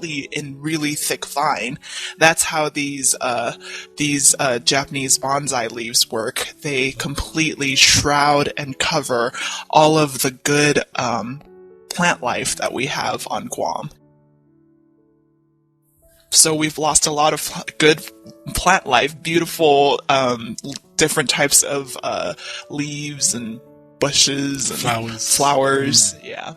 completely in really thick vine. That's how these Japanese bonsai leaves work. They completely shroud and cover all of the good plant life that we have on Guam. So we've lost a lot of good plant life, beautiful different types of leaves and bushes and flowers. Yeah.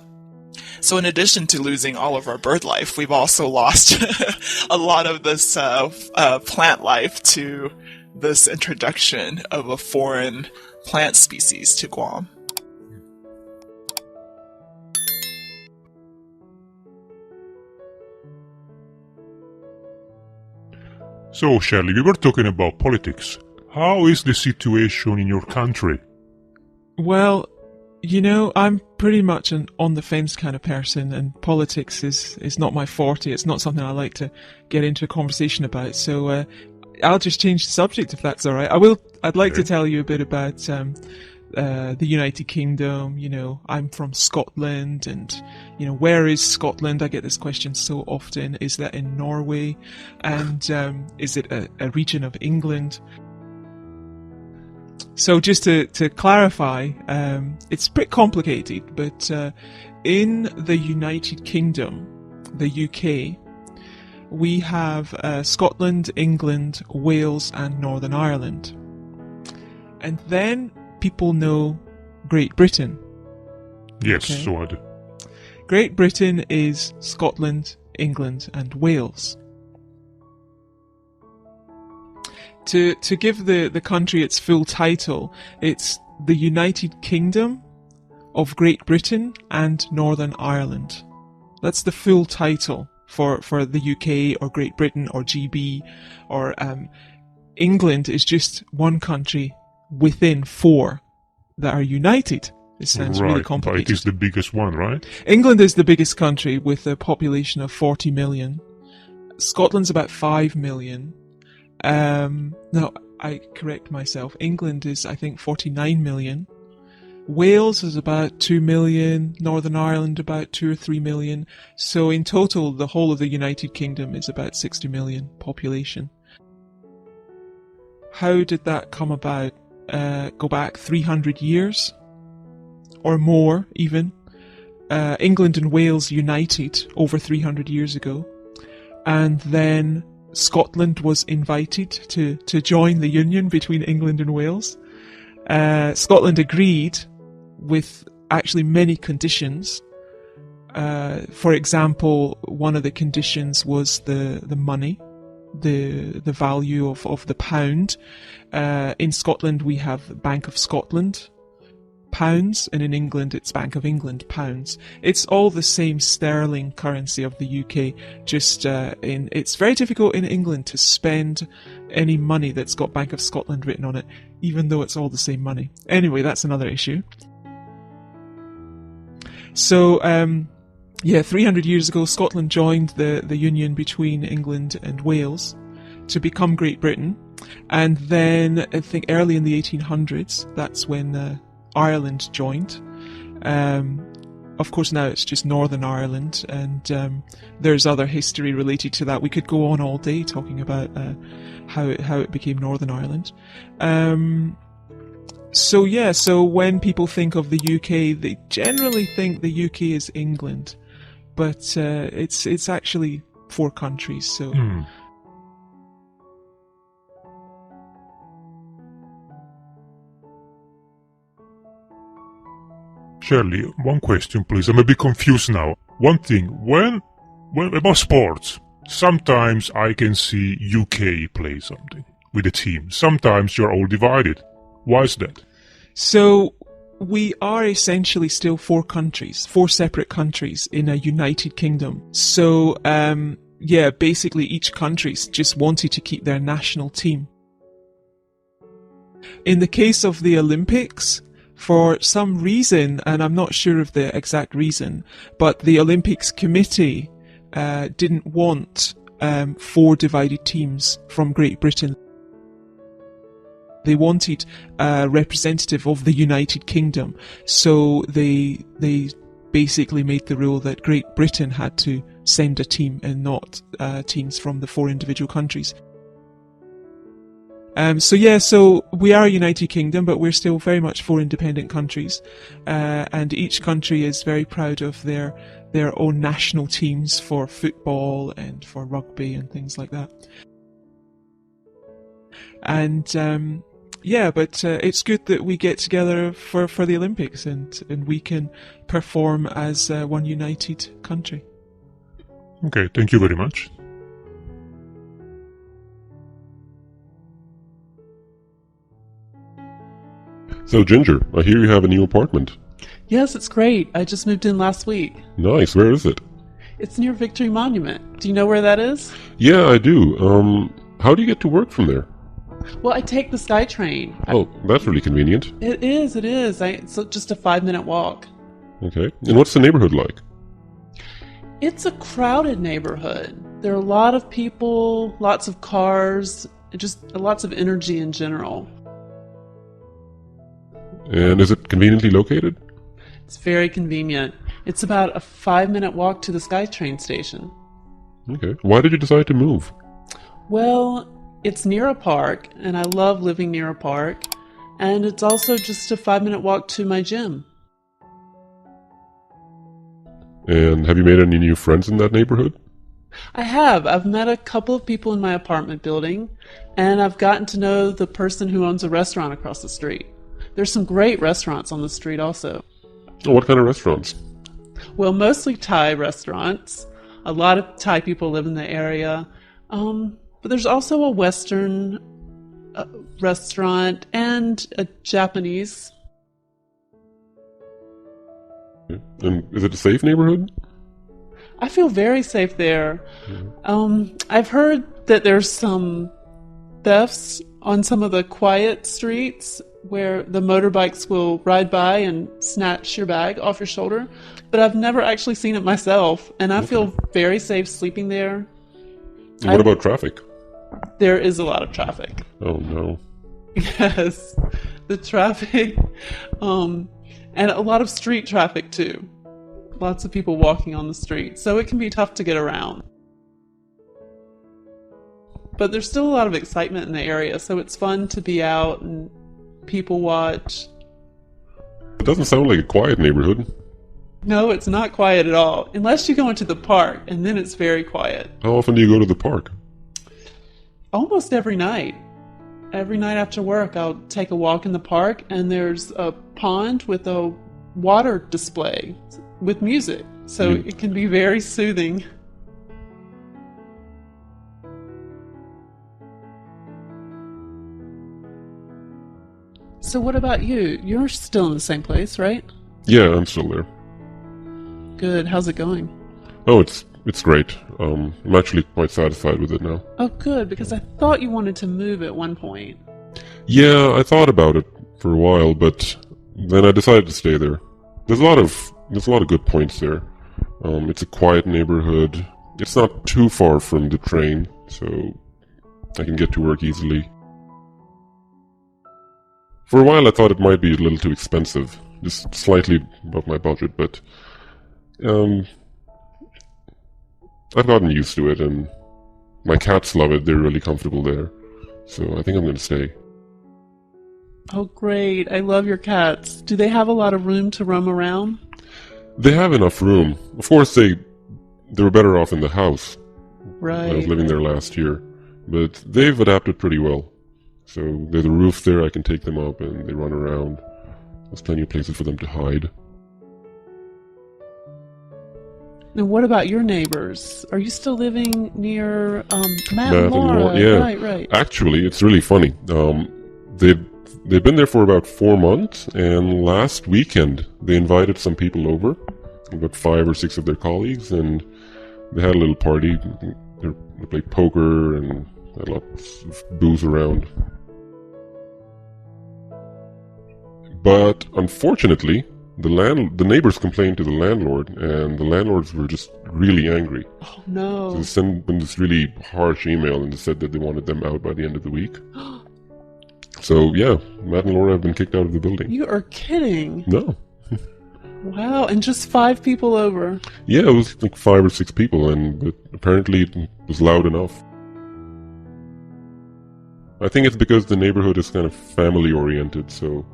So in addition to losing all of our bird life, we've also lost a lot of this plant life to this introduction of a foreign plant species to Guam. So, Shirley, we were talking about politics. How is the situation in your country? Well, you know, I'm pretty much an on-the-fence kind of person, and politics is not my forte. It's not something I like to get into a conversation about. So I'll just change the subject if that's all right. I'd like to tell you a bit about the United Kingdom. You know, I'm from Scotland, and you know, where is Scotland? I get this question so often. Is that in Norway? And is it a region of England? So just to clarify, it's pretty complicated, but in the United Kingdom, the UK, we have Scotland, England, Wales and Northern Ireland. And then people know Great Britain. Yes, okay? So I do. Great Britain is Scotland, England and Wales. To give the country its full title, it's the United Kingdom of Great Britain and Northern Ireland. That's the full title for the UK or Great Britain or GB, or England is just one country within four that are united. It sounds really complicated. But it is the biggest one, right? England is the biggest country with a population of 40 million. Scotland's about 5 million. No, I correct myself. England is, I think, 49 million. Wales is about 2 million. Northern Ireland about 2 or 3 million. So in total, the whole of the United Kingdom is about 60 million population. How did that come about? Go back 300 years or more even. England and Wales united over 300 years ago. And then Scotland was invited to join the union between England and Wales. Scotland agreed with actually many conditions. For example, one of the conditions was the money, the value of the pound. In Scotland we have Bank of Scotland pounds, and in England it's Bank of England pounds. It's all the same sterling currency of the UK, just it's very difficult in England to spend any money that's got Bank of Scotland written on it, even though it's all the same money. Anyway, that's another issue. So 300 years ago Scotland joined the union between England and Wales to become Great Britain, and then I think early in the 1800s, that's when Ireland joined. Of course now it's just Northern Ireland, and there's other history related to that. We could go on all day talking about how it became Northern Ireland. So when people think of the UK, they generally think the UK is England, but it's actually 4 countries. So. Shirley, one question, please. I'm a bit confused now. One thing, when about sports, sometimes I can see UK play something with a team. Sometimes you're all divided. Why is that? So we are essentially still 4 countries, 4 separate countries in a United Kingdom. So basically each country's just wanted to keep their national team. In the case of the Olympics, for some reason, and I'm not sure of the exact reason, but the Olympics Committee didn't want 4 divided teams from Great Britain. They wanted a representative of the United Kingdom, so they basically made the rule that Great Britain had to send a team and not teams from the 4 individual countries. So we are a United Kingdom, but we're still very much 4 independent countries, and each country is very proud of their own national teams for football and for rugby and things like that. And but it's good that we get together for the Olympics and we can perform as one united country. Okay, thank you very much. So, Ginger, I hear you have a new apartment. Yes, it's great. I just moved in last week. Nice. Where is it? It's near Victory Monument. Do you know where that is? Yeah, I do. How do you get to work from there? Well, I take the SkyTrain. Oh, that's really convenient. It is. It's just a 5-minute walk. Okay. And what's the neighborhood like? It's a crowded neighborhood. There are a lot of people, lots of cars, just lots of energy in general. And is it conveniently located? It's very convenient. It's about a 5-minute walk to the SkyTrain station. Okay. Why did you decide to move? Well, it's near a park, and I love living near a park. And it's also just a 5-minute walk to my gym. And have you made any new friends in that neighborhood? I have. I've met a couple of people in my apartment building, and I've gotten to know the person who owns a restaurant across the street. There's some great restaurants on the street also. Oh, what kind of restaurants? Well, mostly Thai restaurants. A lot of Thai people live in the area. But there's also a Western restaurant and a Japanese. And is it a safe neighborhood? I feel very safe there. I've heard that there's some thefts on some of the quiet streets where the motorbikes will ride by and snatch your bag off your shoulder, but I've never actually seen it myself, and I feel very safe sleeping there. And what about traffic? There is a lot of traffic. Oh, no. Yes, the traffic, and a lot of street traffic too. Lots of people walking on the street, so it can be tough to get around. But there's still a lot of excitement in the area, so it's fun to be out and people watch. It doesn't sound like a quiet neighborhood. No, it's not quiet at all, unless you go into the park, and then it's very quiet. How often do you go to the park? Almost every night. Every night after work, I'll take a walk in the park, and there's a pond with a water display with music, so it can be very soothing. So what about you? You're still in the same place, right? Yeah, I'm still there. Good. How's it going? Oh, it's great. I'm actually quite satisfied with it now. Oh, good, because I thought you wanted to move at one point. Yeah, I thought about it for a while, but then I decided to stay there. There's a lot of good points there. It's a quiet neighborhood. It's not too far from the train, so I can get to work easily. For a while I thought it might be a little too expensive, just slightly above my budget, but I've gotten used to it, and my cats love it. They're really comfortable there, so I think I'm going to stay. Oh, great. I love your cats. Do they have a lot of room to roam around? They have enough room. Of course, they were better off in the house. Right. I was living there last year, but they've adapted pretty well. So there's a roof there, I can take them up and they run around. There's plenty of places for them to hide. Now, what about your neighbors? Are you still living near Matt and Laura? Yeah. Right. Actually, it's really funny. They've been there for about 4 months, and last weekend they invited some people over, about 5 or 6 of their colleagues, and they had a little party. They played poker and had lots of booze around. But unfortunately, the neighbors complained to the landlord, and the landlords were just really angry. Oh no! So they sent them this really harsh email, and they said that they wanted them out by the end of the week. So yeah, Matt and Laura have been kicked out of the building. You are kidding! No. Wow, and just 5 people over. Yeah, it was like 5 or 6 people, and apparently it was loud enough. I think it's because the neighborhood is kind of family-oriented, so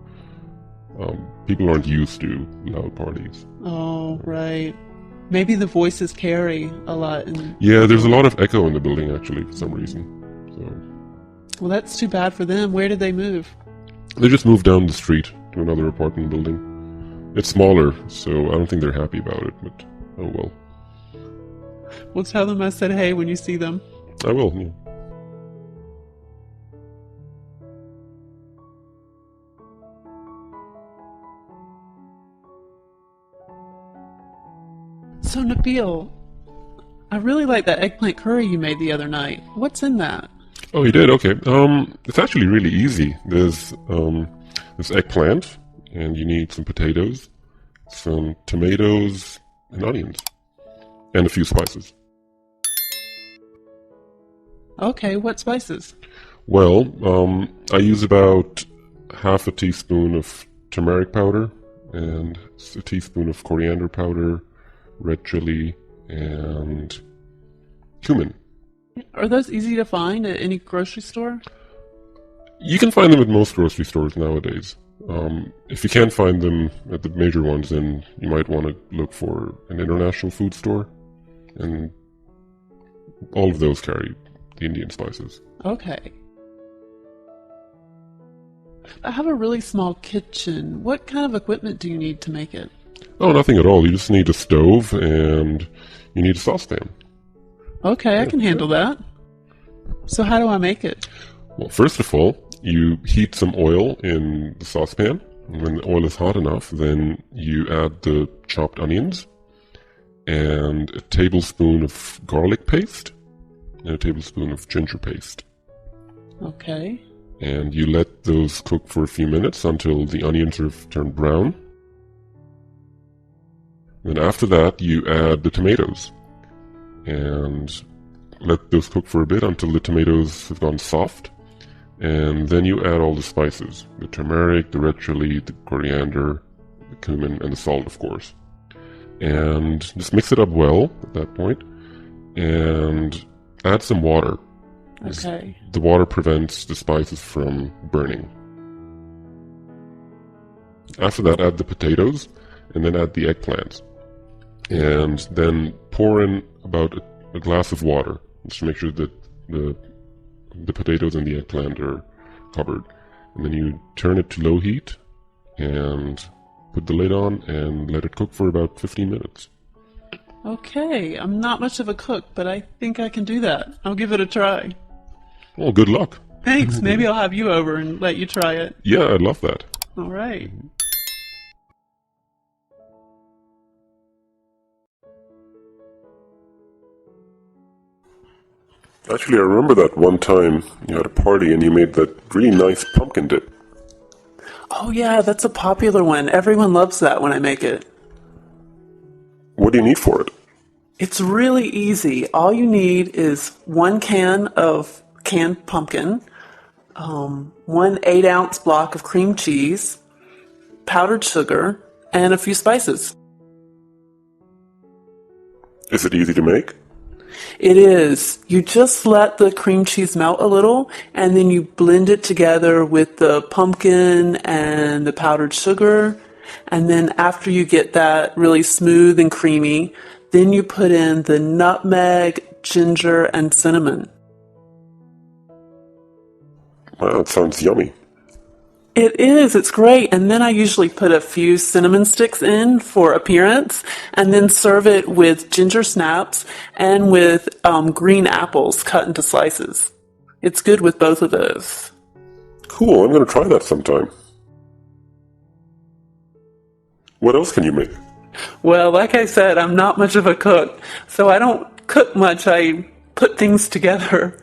people aren't used to loud parties. Oh, right. Maybe the voices carry a lot. Yeah, there's a lot of echo in the building, actually, for some reason. So, well, that's too bad for them. Where did they move? they just moved down the street to another apartment building. It's smaller, so I don't think they're happy about it, but oh well. Well, tell them I said hey when you see them. I will, yeah. So, Nabil, I really like that eggplant curry you made the other night. What's in that? Oh, you did? Okay. It's actually really easy. There's eggplant, and you need some potatoes, some tomatoes, and onions, and a few spices. Okay, what spices? Well, I use about half a teaspoon of turmeric powder, and a teaspoon of coriander powder, red chili, and cumin. Are those easy to find at any grocery store? You can find them at most grocery stores nowadays. If you can't find them at the major ones, then you might want to look for an international food store, and all of those carry the Indian spices. Okay. I have a really small kitchen. What kind of equipment do you need to make it? Oh, nothing at all. You just need a stove and you need a saucepan. Okay, I can handle that. So how do I make it? Well, first of all, you heat some oil in the saucepan. And when the oil is hot enough, then you add the chopped onions and a tablespoon of garlic paste and a tablespoon of ginger paste. Okay. And you let those cook for a few minutes until the onions have turned brown. Then after that, you add the tomatoes and let those cook for a bit until the tomatoes have gone soft. And then you add all the spices, the turmeric, the red chili, the coriander, the cumin, and the salt, of course. And just mix it up well at that point, and add some water. Okay. The water prevents the spices from burning. After that, add the potatoes, and then add the eggplants. And then pour in about a glass of water, just to make sure that the potatoes and the eggplant are covered. And then you turn it to low heat, and put the lid on, and let it cook for about 15 minutes. Okay, I'm not much of a cook, but I think I can do that. I'll give it a try. Well, good luck. Thanks. Maybe I'll have you over and let you try it. Yeah, I'd love that. All right. Actually, I remember that one time you had a party and you made that really nice pumpkin dip. Oh yeah, that's a popular one. Everyone loves that when I make it. What do you need for it? It's really easy. All you need is 1 can of canned pumpkin, 1 8-ounce block of cream cheese, powdered sugar, and a few spices. Is it easy to make? It is. You just let the cream cheese melt a little, and then you blend it together with the pumpkin and the powdered sugar. And then after you get that really smooth and creamy, then you put in the nutmeg, ginger, and cinnamon. Wow, that sounds yummy. It is. It's great. And then I usually put a few cinnamon sticks in for appearance, and then serve it with ginger snaps and with green apples cut into slices. It's good with both of those. Cool, I'm going to try that sometime. What else can you make? Well, like I said, I'm not much of a cook, so I don't cook much. I put things together.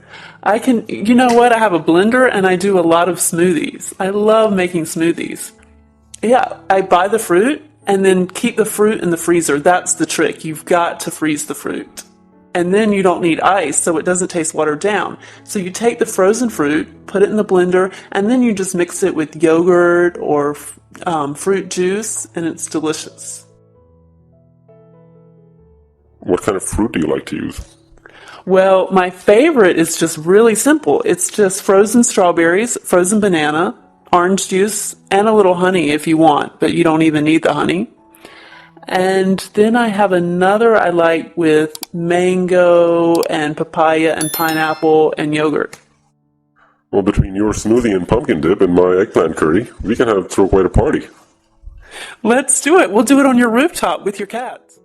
You know what? I have a blender and I do a lot of smoothies. I love making smoothies. Yeah, I buy the fruit and then keep the fruit in the freezer. That's the trick. You've got to freeze the fruit. And then you don't need ice, so it doesn't taste watered down. So you take the frozen fruit, put it in the blender, and then you just mix it with yogurt or fruit juice, and it's delicious. What kind of fruit do you like to use? Well, my favorite is just really simple. It's just frozen strawberries, frozen banana, orange juice, and a little honey if you want, but you don't even need the honey. And then I have another I like with mango and papaya and pineapple and yogurt. Well, between your smoothie and pumpkin dip and my eggplant curry, we can throw quite a party. Let's do it. We'll do it on your rooftop with your cats.